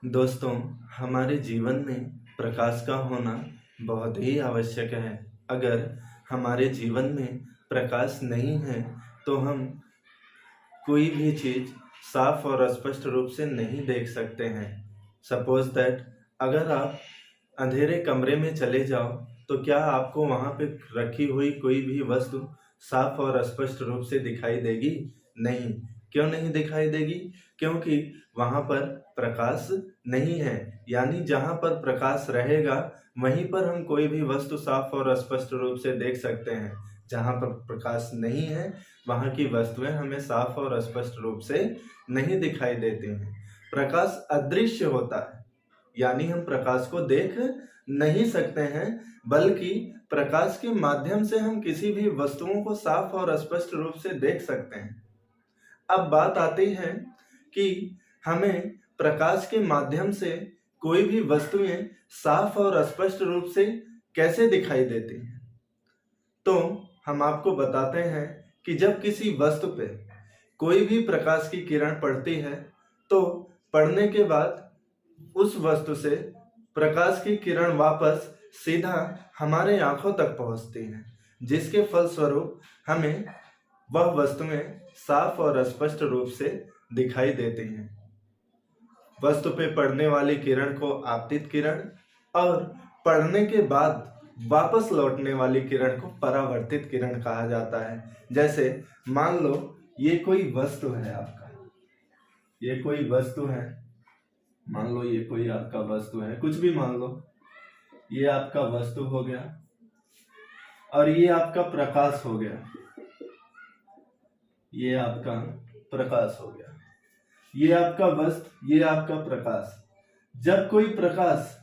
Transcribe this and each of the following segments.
दोस्तों, हमारे जीवन में प्रकाश का होना बहुत ही आवश्यक है। अगर हमारे जीवन में प्रकाश नहीं है, तो हम कोई भी चीज़ साफ और स्पष्ट रूप से नहीं देख सकते हैं। सपोज दैट अगर आप अंधेरे कमरे में चले जाओ, तो क्या आपको वहाँ पे रखी हुई कोई भी वस्तु साफ और स्पष्ट रूप से दिखाई देगी? नहीं। क्यों नहीं दिखाई देगी? क्योंकि वहाँ पर प्रकाश नहीं है। यानी जहाँ पर प्रकाश रहेगा, वहीं पर हम कोई भी वस्तु साफ और स्पष्ट रूप से देख सकते हैं। जहाँ पर प्रकाश नहीं है, वहाँ की वस्तुएं हमें साफ और स्पष्ट रूप से नहीं दिखाई देती हैं। प्रकाश अदृश्य होता है, यानी हम प्रकाश को देख नहीं सकते हैं, बल्कि प्रकाश के माध्यम से हम किसी भी वस्तुओं को साफ और स्पष्ट रूप से देख सकते हैं। अब बात आती है कि हमें प्रकाश के माध्यम से कोई भी वस्तुएं साफ और स्पष्ट रूप से कैसे दिखाई देती हैं। तो हम आपको बताते हैं कि जब किसी वस्तु पे कोई भी प्रकाश की किरण पड़ती है, तो पड़ने के बाद उस वस्तु से प्रकाश की किरण वापस सीधा हमारे आंखों तक पहुंचती है, जिसके फलस्वरूप हमें वह वस्तुएं साफ और स्पष्ट रूप से दिखाई देती हैं। वस्तु पे पड़ने वाली किरण को आपतित किरण और पड़ने के बाद वापस लौटने वाली किरण को परावर्तित किरण कहा जाता है। जैसे मान लो ये कोई वस्तु है आपका, ये कोई वस्तु है, मान लो ये कोई आपका वस्तु है, कुछ भी मान लो, ये आपका वस्तु हो गया और ये आपका प्रकाश हो गया, ये आपका प्रकाश हो गया, ये आपका वस्तु, ये आपका प्रकाश। जब कोई प्रकाश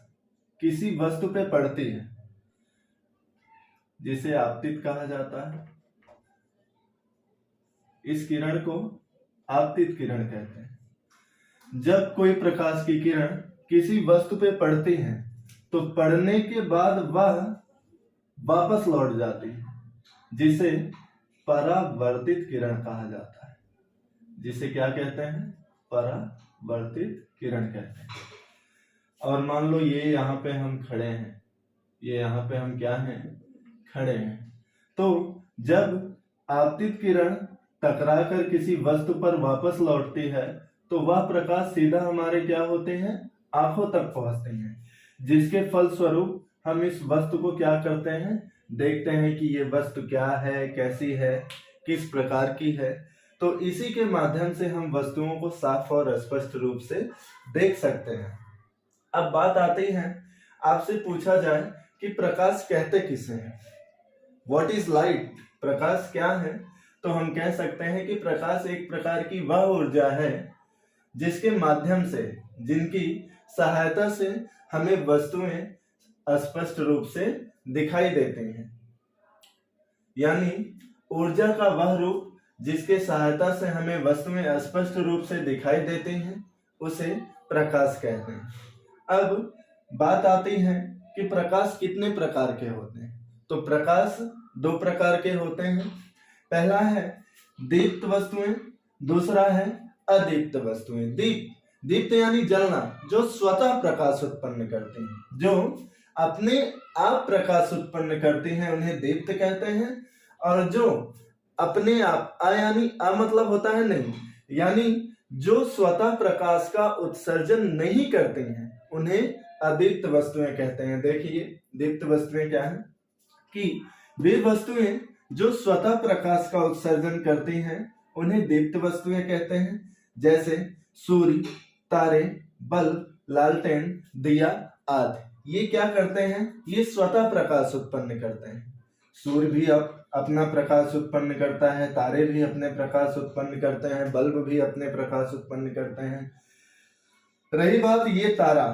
किसी वस्तु पे पड़ती है, जिसे आपतित कहा जाता है, इस किरण को आपतित किरण कहते हैं। जब कोई प्रकाश की किरण किसी वस्तु पे पड़ती है, तो पड़ने के बाद वह वापस लौट जाती है, जिसे परावर्तित किरण कहा जाता है। जिसे क्या कहते हैं? परावर्तित किरण कहते हैं। और मान लो ये यहाँ पे हम खड़े हैं, ये यहाँ पे हम क्या हैं? खड़े हैं। तो जब आपतित किरण टकराकर किसी वस्तु पर वापस लौटती है, तो वह प्रकाश सीधा हमारे क्या होते हैं? आंखों तक पहुंचते हैं, जिसके फलस्वरूप हम इस वस्तु को क्या करते हैं? देखते हैं कि ये वस्तु क्या है, कैसी है, किस प्रकार की है। तो इसी के माध्यम से हम वस्तुओं को साफ और स्पष्ट रूप से देख सकते हैं। अब बात आती है, आपसे पूछा जाए कि प्रकाश कहते किसे हैं? What is light? प्रकाश क्या है? तो हम कह सकते हैं कि प्रकाश एक प्रकार की वह ऊर्जा है जिसके माध्यम से, जिनकी सहायता से हमें वस्तुएं स्पष्ट रूप से दिखाई देती हैं। यानी ऊर्जा का वह रूप जिसके सहायता से हमें वस्तुएं स्पष्ट रूप से दिखाई देती हैं, उसे प्रकाश कहते हैं। अब बात आती है कि प्रकाश कितने प्रकार के होते हैं। तो प्रकाश दो प्रकार के होते हैं। पहला है दीप्त वस्तुएं, दूसरा है अदीप्त वस्तुएं। दीप्त यानी जलना, जो स्वतः प्रकाश उत्पन्न करती हैं, जो अपने आप प्रकाश उत्पन्न करती हैं, उन्हें दीप्त कहते हैं। और जो अपने आप, यानी मतलब होता है नहीं, यानी जो स्वतः प्रकाश का उत्सर्जन नहीं करती हैं, उन्हें अदीप्त वस्तुएं कहते हैं। देखिए दीप्त वस्तुएं क्या है कि वे वस्तुएं जो स्वतः प्रकाश का उत्सर्जन करती हैं, उन्हें दीप्त वस्तुएं कहते हैं। जैसे सूर्य, तारे, बल्ब, लालटेन, दिया आदि। ये क्या करते हैं? ये स्वतः प्रकाश उत्पन्न करते हैं। सूर्य भी अपना प्रकाश उत्पन्न करता है, तारे भी अपने प्रकाश उत्पन्न करते हैं, बल्ब भी अपने प्रकाश उत्पन्न करते हैं। रही बात ये तारा,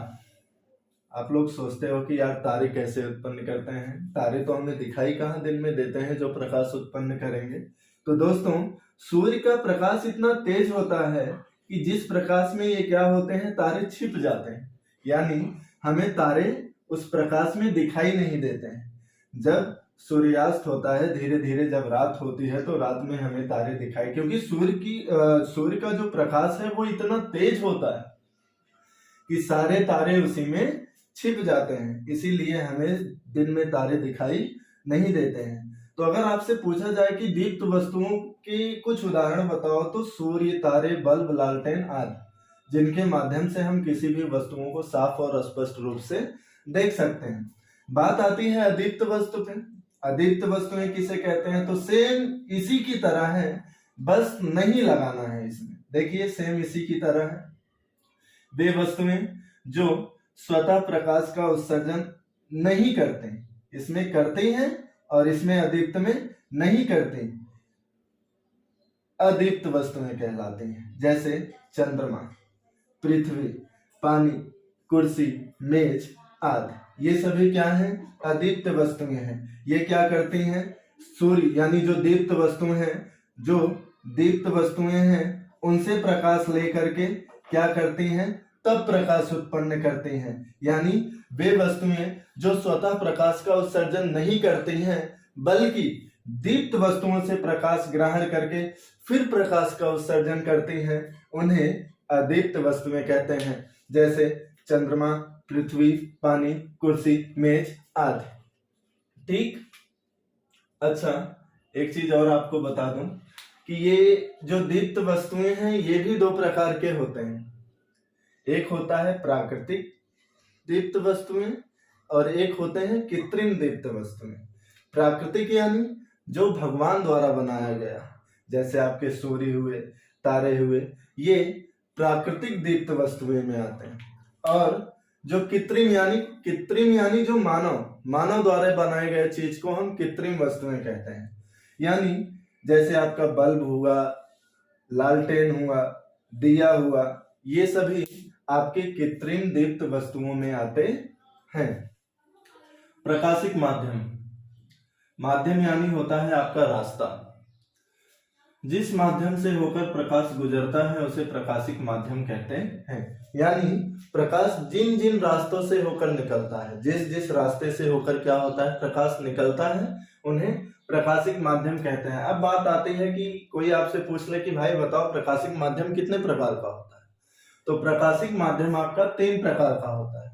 आप लोग सोचते हो कि यार तारे कैसे उत्पन्न करते हैं? तारे तो हमें दिखाई कहाँ दिन में देते हैं जो प्रकाश उत्पन्न करेंगे। तो दोस्तों, सूर्य का प्रकाश इतना तेज होता है कि जिस प्रकाश में ये क्या होते हैं? तारे छिप जाते हैं, यानी हमें तारे उस प्रकाश में दिखाई नहीं देते हैं। जब सूर्यास्त होता है, धीरे धीरे जब रात होती है, तो रात में हमें तारे दिखाई, क्योंकि सूर्य का जो प्रकाश है वो इतना तेज होता है कि सारे तारे उसी में छिप जाते हैं, इसीलिए हमें दिन में तारे दिखाई नहीं देते हैं। तो अगर आपसे पूछा जाए कि दीप्त वस्तुओं के कुछ उदाहरण बताओ, तो सूर्य, तारे, बल्ब, लालटेन आदि, जिनके माध्यम से हम किसी भी वस्तुओं को साफ और स्पष्ट रूप से देख सकते हैं। बात आती है अदीप्त वस्तु पे। अदीप्त वस्तुएं किसे कहते हैं? तो सेम इसी की तरह है, बस नहीं लगाना है इसमें। देखिए सेम इसी की तरह है। वे वस्तुएं जो स्वतः प्रकाश का उत्सर्जन नहीं करते, इसमें करते हैं और इसमें अदीप्त में नहीं करते, अदीप्त वस्तुएं कहलाती हैं। जैसे चंद्रमा, पृथ्वी, पानी, कुर्सी, मेज आदि, ये सभी क्या हैं? अदीप्त वस्तुएं हैं। ये क्या करती हैं? सूर्य यानी जो दीप्त वस्तुएं हैं, जो दीप्त वस्तुएं हैं उनसे प्रकाश लेकर के क्या करती हैं? तब प्रकाश उत्पन्न करती हैं। यानी वे वस्तुएं जो स्वतः प्रकाश का उत्सर्जन नहीं करती हैं, बल्कि दीप्त वस्तुओं से प्रकाश ग्रहण करके फिर प्रकाश का उत्सर्जन करती हैं, उन्हें अदीप्त वस्तुएं कहते हैं। जैसे चंद्रमा, पृथ्वी, पानी, कुर्सी, मेज आदि। ठीक। अच्छा, एक चीज और आपको बता दूं कि ये जो दीप्त वस्तुएं हैं ये भी दो प्रकार के होते हैं। एक होता है प्राकृतिक दीप्त वस्तुएं और एक होते हैं कृत्रिम दीप्त वस्तुएं। प्राकृतिक यानी जो भगवान द्वारा बनाया गया, जैसे आपके सूर्य हुए, तारे हुए, ये प्राकृतिक दीप्त वस्तुएं में आते हैं। और जो कृत्रिम यानी जो मानव द्वारा बनाए गए चीज को हम कृत्रिम वस्तुएं कहते हैं। यानी जैसे आपका बल्ब हुआ, लालटेन हुआ, दिया हुआ, ये सभी आपके कृत्रिम दीप्त वस्तुओं में आते हैं। प्रकाशिक माध्यम यानी होता है आपका रास्ता। जिस माध्यम से होकर प्रकाश गुजरता है उसे प्रकाशिक माध्यम कहते हैं। यानी प्रकाश जिन जिन रास्तों से होकर निकलता है, जिस जिस रास्ते से होकर क्या होता है? प्रकाश निकलता है, उन्हें प्रकाशिक माध्यम कहते हैं। अब बात आती है कि कोई आपसे पूछ ले कि भाई बताओ प्रकाशिक माध्यम कितने प्रकार का होता है? तो प्रकाशिक माध्यम आपका 3 प्रकार का होता है।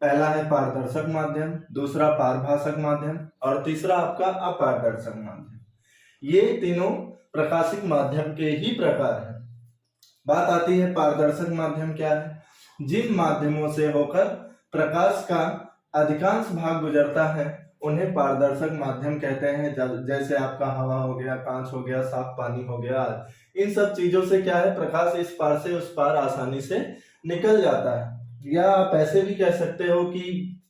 पहला है पारदर्शक माध्यम, दूसरा पारभाषक माध्यम और तीसरा आपका अपारदर्शक माध्यम। ये तीनों प्रकाशिक माध्यम के ही प्रकार हैं। बात आती है पारदर्शक माध्यम क्या है? जिन माध्यमों से होकर प्रकाश का अधिकांश भाग गुजरता है उन्हें पारदर्शक माध्यम कहते हैं। जैसे आपका हवा हो गया, कांच हो गया, साफ पानी हो गया, इन सब चीजों से क्या है? प्रकाश इस पार से उस पार आसानी से निकल जाता है। या आप ऐसे भी कह सकते हो कि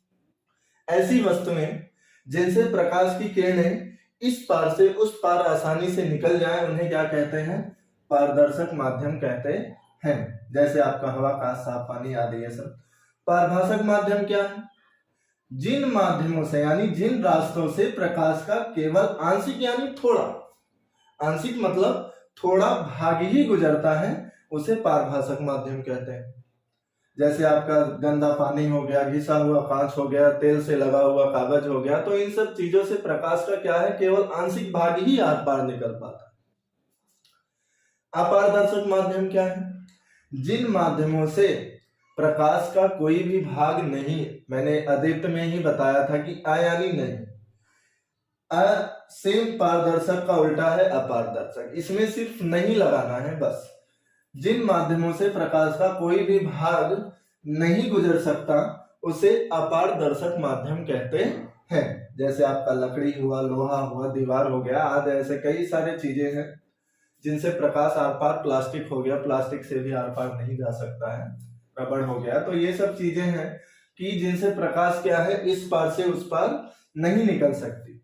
ऐसी वस्तुएं जिनसे प्रकाश की किरणें इस पार से उस पार आसानी से निकल जाएं, उन्हें क्या कहते हैं? पारदर्शक माध्यम कहते हैं। जैसे आपका हवा, कांच, साफ पानी आदि ये सब। पारभाषक माध्यम क्या है? जिन माध्यमों से यानी जिन रास्तों से प्रकाश का केवल आंशिक यानी थोड़ा, आंशिक मतलब थोड़ा भाग ही गुजरता है, उसे पारभाषक माध्यम कहते हैं। जैसे आपका गंदा पानी हो गया, घिसा हुआ कांच हो गया, तेल से लगा हुआ कागज हो गया, तो इन सब चीजों से प्रकाश का क्या है? केवल आंशिक भाग ही आर पार निकल पाता है। अपारदर्शक माध्यम क्या है? जिन माध्यमों से प्रकाश का कोई भी भाग नहीं, मैंने अदीप्त में ही बताया था कि आयानी नहीं, सेम पारदर्शक का उल्टा है अपारदर्शक। इसमें सिर्फ नहीं लगाना है बस। जिन माध्यमों से प्रकाश का कोई भी भाग नहीं गुजर सकता उसे अपारदर्शक माध्यम कहते हैं। जैसे आपका लकड़ी हुआ, लोहा हुआ, दीवार हो गया आदि, ऐसे कई सारे चीजें हैं जिनसे प्रकाश आर पार। प्लास्टिक हो गया, प्लास्टिक से भी आर पार नहीं जा सकता है। रबड़ हो गया, तो ये सब चीजें हैं कि जिनसे प्रकाश क्या है? इस पार से उस पार नहीं निकल सकती।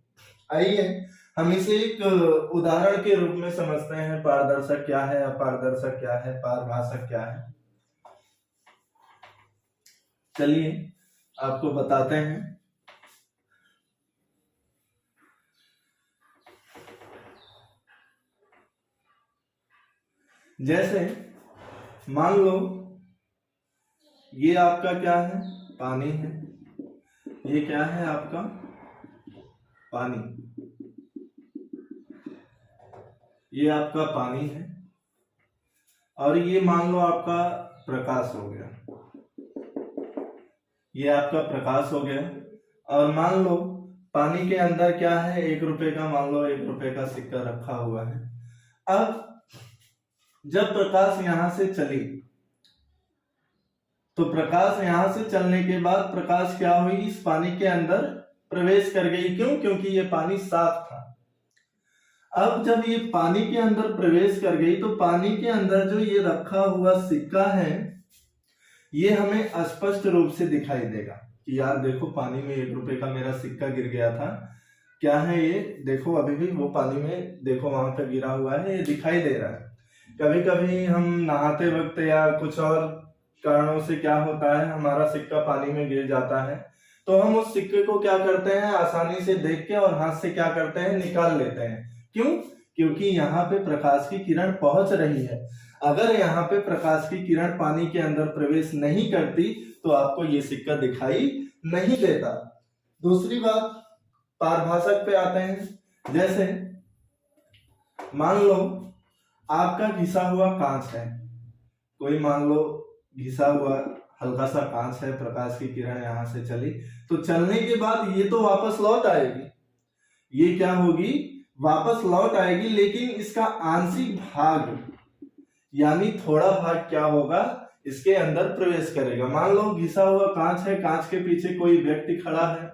आइए हम इसे एक उदाहरण के रूप में समझते हैं। पारदर्शक क्या है, अपारदर्शक क्या है, पारभाषक क्या है। चलिए आपको बताते हैं। जैसे मान लो ये आपका क्या है? पानी है। ये क्या है आपका? पानी। ये आपका पानी है और ये मान लो आपका प्रकाश हो गया। ये आपका प्रकाश हो गया। और मान लो पानी के अंदर क्या है, 1 रुपए का, मान लो 1 रुपए का सिक्का रखा हुआ है। अब जब प्रकाश यहां से चली तो प्रकाश यहां से चलने के बाद प्रकाश क्या हुई, इस पानी के अंदर प्रवेश कर गई। क्यों? क्योंकि ये पानी साफ था। अब जब ये पानी के अंदर प्रवेश कर गई तो पानी के अंदर जो ये रखा हुआ सिक्का है ये हमें स्पष्ट रूप से दिखाई देगा कि यार देखो पानी में 1 रुपए का मेरा सिक्का गिर गया था। क्या है ये, देखो अभी भी वो पानी में देखो वहां पे गिरा हुआ है, ये दिखाई दे रहा है। कभी कभी हम नहाते वक्त या कुछ और कारणों से क्या होता है, हमारा सिक्का पानी में गिर जाता है तो हम उस सिक्के को क्या करते हैं, आसानी से देख के और हाथ से क्या करते हैं, निकाल लेते हैं। क्यों? क्योंकि यहाँ पे प्रकाश की किरण पहुंच रही है। अगर यहाँ पे प्रकाश की किरण पानी के अंदर प्रवेश नहीं करती तो आपको ये सिक्का दिखाई नहीं देता। दूसरी बात, पारभाषक पे आते हैं। जैसे मान लो आपका घिसा हुआ कांच है, कोई मान लो घिसा हुआ हल्का सा कांच है, प्रकाश की किरण यहां से चली तो चलने के बाद ये तो वापस लौट आएगी, ये क्या होगी, वापस लौट आएगी। लेकिन इसका आंशिक भाग यानी थोड़ा भाग क्या होगा, इसके अंदर प्रवेश करेगा। मान लो घिसा हुआ कांच है, कांच के पीछे कोई व्यक्ति खड़ा है,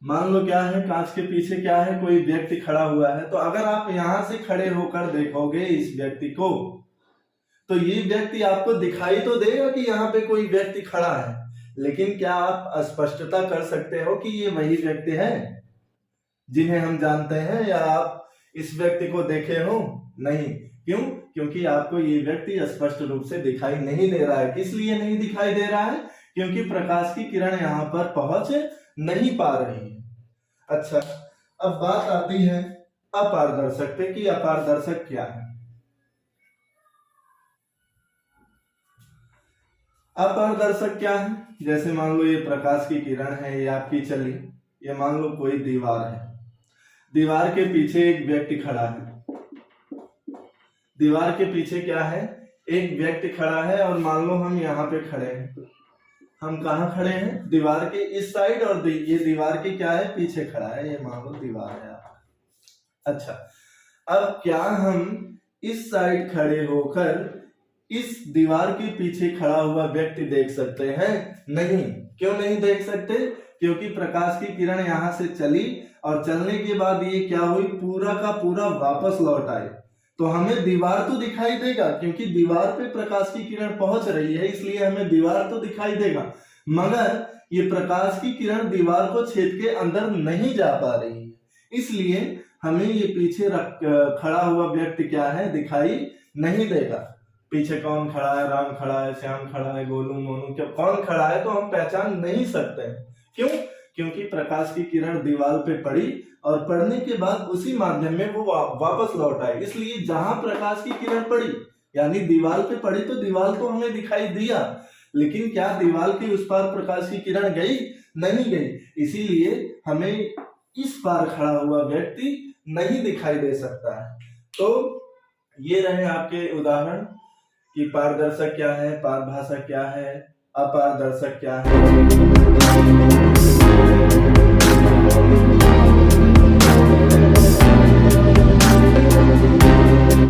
मान लो क्या है, कांच के पीछे क्या है, कोई व्यक्ति खड़ा हुआ है। तो अगर आप यहां से खड़े होकर देखोगे इस व्यक्ति को तो ये व्यक्ति आपको दिखाई तो देगा कि यहाँ पे कोई व्यक्ति खड़ा है, लेकिन क्या आप स्पष्टता कर सकते हो कि ये वही व्यक्ति है जिन्हें हम जानते हैं, या आप इस व्यक्ति को देखे हो? नहीं। क्यों? क्योंकि आपको ये व्यक्ति स्पष्ट रूप से दिखाई नहीं दे रहा है। किस लिए नहीं दिखाई दे रहा है? क्योंकि प्रकाश की किरण यहाँ पर पहुंच नहीं पा रही है। अच्छा, अब बात आती है अपारदर्शक पे कि अपारदर्शक क्या है। अपारदर्शक क्या है? जैसे मान लो ये प्रकाश की किरण है, ये आपकी चली, ये मान लो कोई दीवार है, दीवार के पीछे एक व्यक्ति खड़ा है, दीवार के पीछे क्या है, एक व्यक्ति खड़ा है। और मान लो हम यहाँ पे खड़े हैं, हम कहाँ खड़े हैं, दीवार के इस साइड, और ये दीवार के क्या है, पीछे खड़ा है, ये मान लो दीवार है। अच्छा, अब क्या हम इस साइड खड़े होकर इस दीवार के पीछे खड़ा हुआ व्यक्ति देख सकते हैं? नहीं। क्यों नहीं देख सकते? क्योंकि प्रकाश की किरण यहां से चली और चलने के बाद ये क्या हुई, पूरा का पूरा वापस लौट आए। तो हमें दीवार तो दिखाई देगा, क्योंकि दीवार पे प्रकाश की किरण पहुंच रही है, इसलिए हमें दीवार तो दिखाई देगा, मगर ये प्रकाश की किरण दीवार को छेद के अंदर नहीं जा पा रही है, इसलिए हमें ये पीछे खड़ा हुआ व्यक्ति क्या है, दिखाई नहीं देगा। पीछे कौन खड़ा है, राम खड़ा है, श्याम खड़ा है, गोलू मोनू, क्या कौन खड़ा है, तो हम पहचान नहीं सकते हैं। क्यों? क्योंकि प्रकाश की किरण दीवार पे पड़ी और पड़ने के बाद उसी माध्यम में वो वापस लौट आए। इसलिए जहां प्रकाश की किरण पड़ी यानी दीवार पे पड़ी तो दीवार तो हमें दिखाई दिया, लेकिन क्या दीवार के उस पार प्रकाश की किरण गई? नहीं गई। इसीलिए हमें इस पार खड़ा हुआ व्यक्ति नहीं दिखाई दे सकता है। तो ये रहे आपके उदाहरण कि पारदर्शक क्या है, पारभाषक क्या है, अपारदर्शक क्या है।